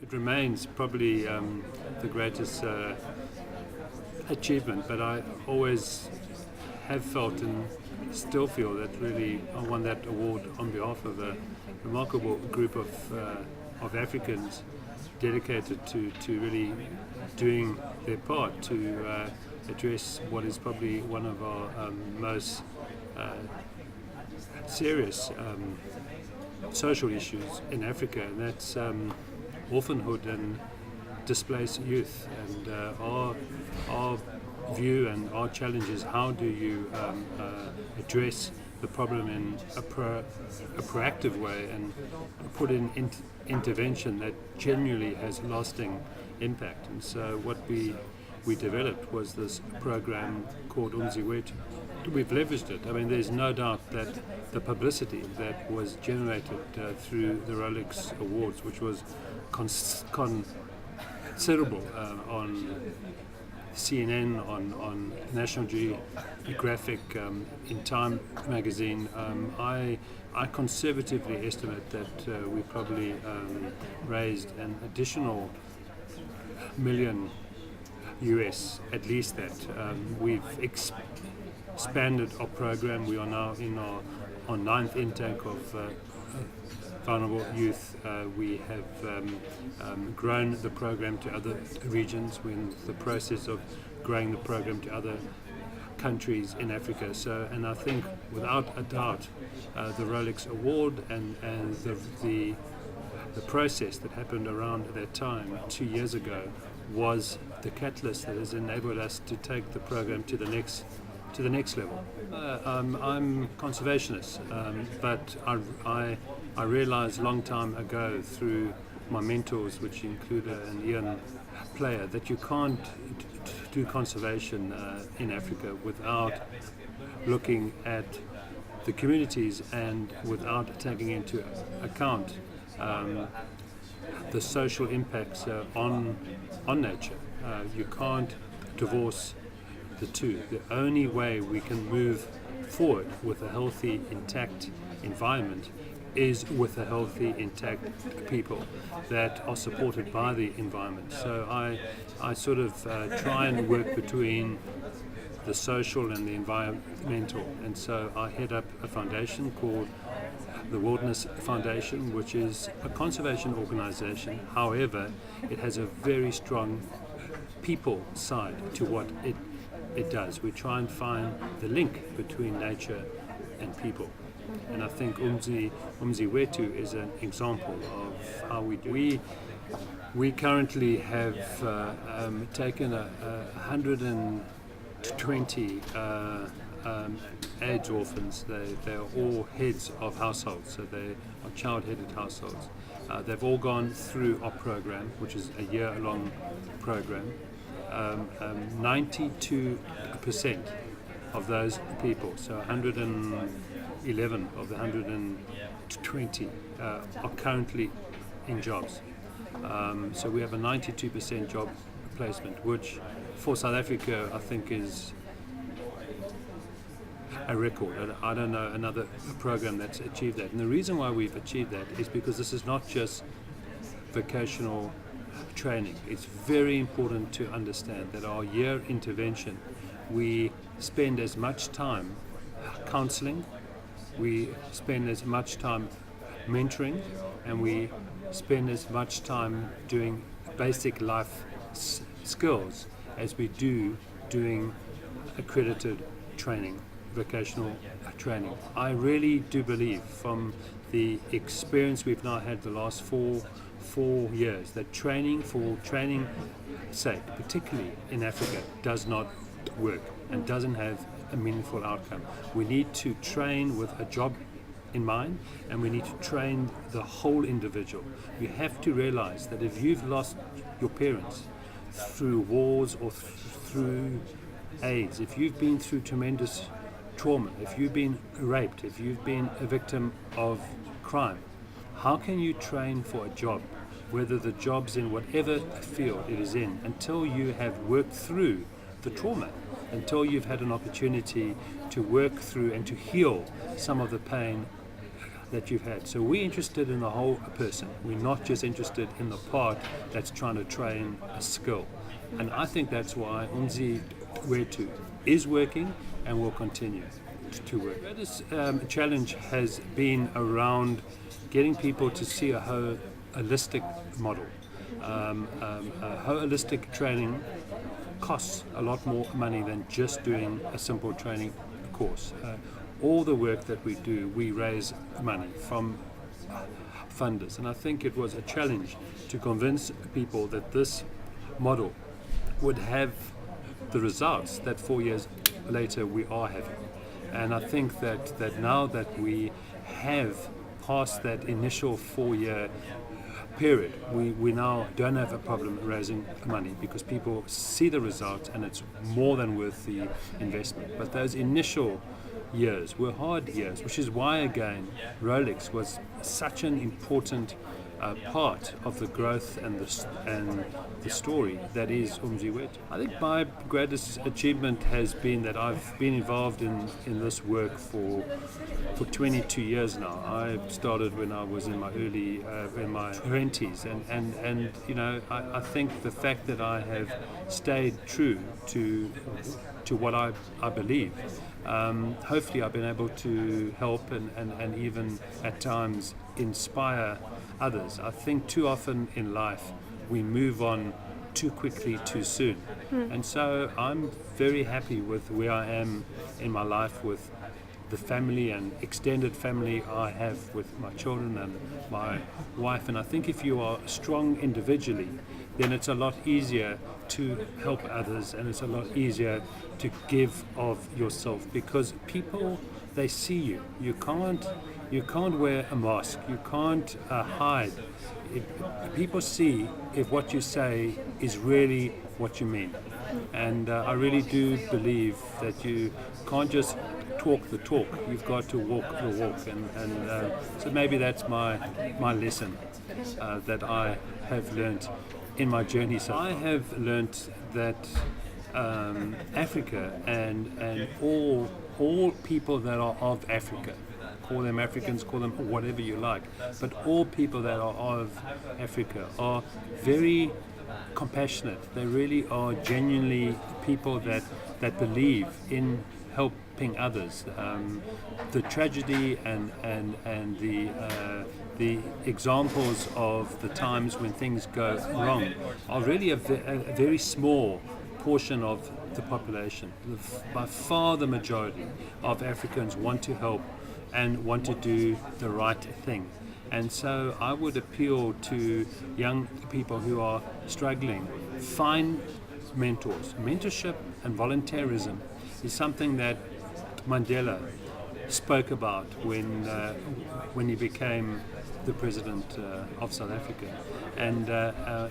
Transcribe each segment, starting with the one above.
It remains probably the greatest achievement, but I always have felt and still feel that really I won that award on behalf of a remarkable group of Africans dedicated to really doing their part to address what is probably one of our most serious social issues in Africa, and that's orphanhood and displaced youth. And our view and our challenge is, how do you address the problem in a proactive way and put in intervention that genuinely has lasting impact. And so what we developed was this program called Umzi Wethu. We've leveraged it. I mean, there's no doubt that the publicity that was generated through the Rolex Awards, which was considerable on CNN, on National Geographic, in Time magazine, I conservatively estimate that we probably raised an additional $1 million, at least that. We've expanded our program. We are now in our 9th intake of vulnerable youth. We have grown the program to other regions. We're in the process of growing the program to other countries in Africa. So, and I think without a doubt, the Rolex Award and the process that happened around that time 2 years ago was the catalyst that has enabled us to take the program to the next level. I'm conservationist, but I realized a long time ago through my mentors, which include an Ian player, that you can't do conservation in Africa without looking at the communities and without taking into account the social impacts on nature. You can't divorce the two. The only way we can move forward with a healthy, intact environment is with a healthy, intact people that are supported by the environment. So I sort of try and work between the social and the environmental. And so I head up a foundation called the Wilderness Foundation, which is a conservation organization. However, it has a very strong people side to what it does. We try and find the link between nature and people. And I think Umzi Wethu is an example of how we do. We currently have taken 120 AIDS orphans. They are all heads of households, so they are child-headed households. They've all gone through our program, which is a year-long program. 92% of those people, so 111 of the 120 are currently in jobs. So we have a 92% job placement, which for South Africa I think is a record. I don't know another program that's achieved that. And the reason why we've achieved that is because this is not just vocational training. It's very important to understand that our year intervention, we spend as much time counseling, we spend as much time mentoring, and we spend as much time doing basic life skills as we do doing accredited training, vocational training. I really do believe, from the experience we've now had the last four years, that training for training's sake, particularly in Africa, does not work and doesn't have a meaningful outcome. We need to train with a job in mind, and we need to train the whole individual. You have to realize that if you've lost your parents through wars or through AIDS, if you've been through tremendous trauma, if you've been raped, if you've been a victim of crime, how can you train for a job, whether the job's in whatever field it is in, until you have worked through the trauma, until you've had an opportunity to work through and to heal some of the pain that you've had. So we're interested in the whole person. We're not just interested in the part that's trying to train a skill. And I think that's why Umzi Wethu is working and will continue to work. This challenge has been around getting people to see a holistic model. Holistic training costs a lot more money than just doing a simple training course. All the work that we do, we raise money from funders, and I think it was a challenge to convince people that this model would have the results that 4 years later we are having. And I think that now that we have passed that initial 4-year period, we now don't have a problem raising money because people see the results and it's more than worth the investment. But those initial years were hard years, which is why again Rolex was such an important part of the growth and the story that is Umzi Wethu. I think my greatest achievement has been that I've been involved in this work for 22 years now. I started when I was in my early in my 20s, and you know, I think the fact that I have stayed true to what I believe. Hopefully I've been able to help and even at times inspire others. I think too often in life we move on too quickly, too soon. And so I'm very happy with where I am in my life with the family and extended family I have with my children and my wife. And I think if you are strong individually, then it's a lot easier to help others, and it's a lot easier to give of yourself because people, they see you. You can't wear a mask. You can't hide. People see if what you say is really what you mean. And I really do believe that you can't just talk the talk. You've got to walk the walk. And so maybe that's my lesson that I have learned in my journey. So I have learnt that Africa and all people that are of Africa, call them Africans, call them whatever you like, but all people that are of Africa are very compassionate. They really are genuinely people that believe in helping others. The tragedy and the examples of the times when things go wrong are really a very small portion of the population. By far the majority of Africans want to help and want to do the right thing. And so I would appeal to young people who are struggling, find mentors. Mentorship and volunteerism is something that Mandela spoke about when he became the president of South Africa. And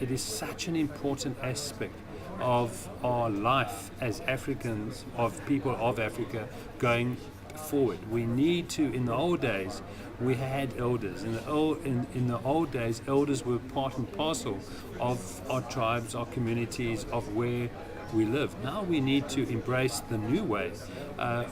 it is such an important aspect of our life as Africans, of people of Africa going forward. We need to, in the old days, we had elders. In the old days, elders were part and parcel of our tribes, our communities, of where we live. Now we need to embrace the new way,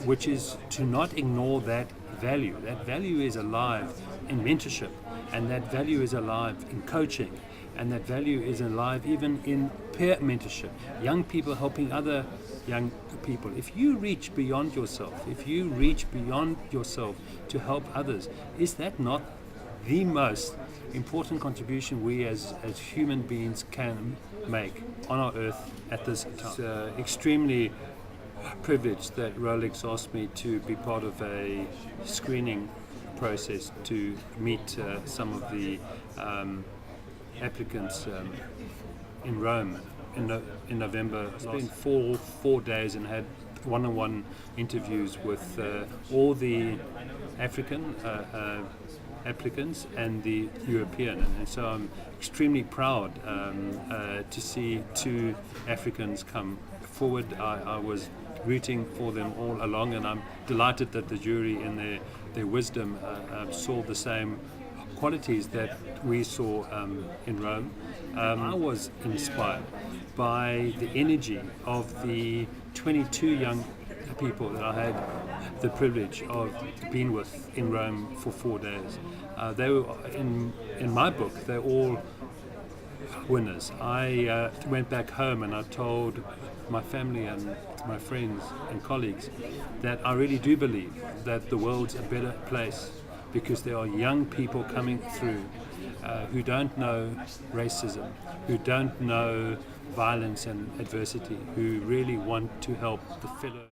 which is to not ignore that value. That value is alive in mentorship, and that value is alive in coaching, and that value is alive even in peer mentorship. Young people helping other young people. If you reach beyond yourself, to help others, is that not the most important contribution we as human beings can make on our earth at this time? It's extremely privileged that Rolex asked me to be part of a screening process to meet some of the applicants in Rome in November. I spent four days and had one-on-one interviews with all the African applicants and the European, and so I'm extremely proud to see two Africans come forward. I was rooting for them all along, and I'm delighted that the jury in their wisdom saw the same qualities that we saw in Rome. I was inspired by the energy of the 22 young people that I had the privilege of being with in Rome for 4 days. They were, in my book, they're all winners. I went back home and I told my family and my friends and colleagues that I really do believe that the world's a better place because there are young people coming through who don't know racism, who don't know violence and adversity, who really want to help the fellow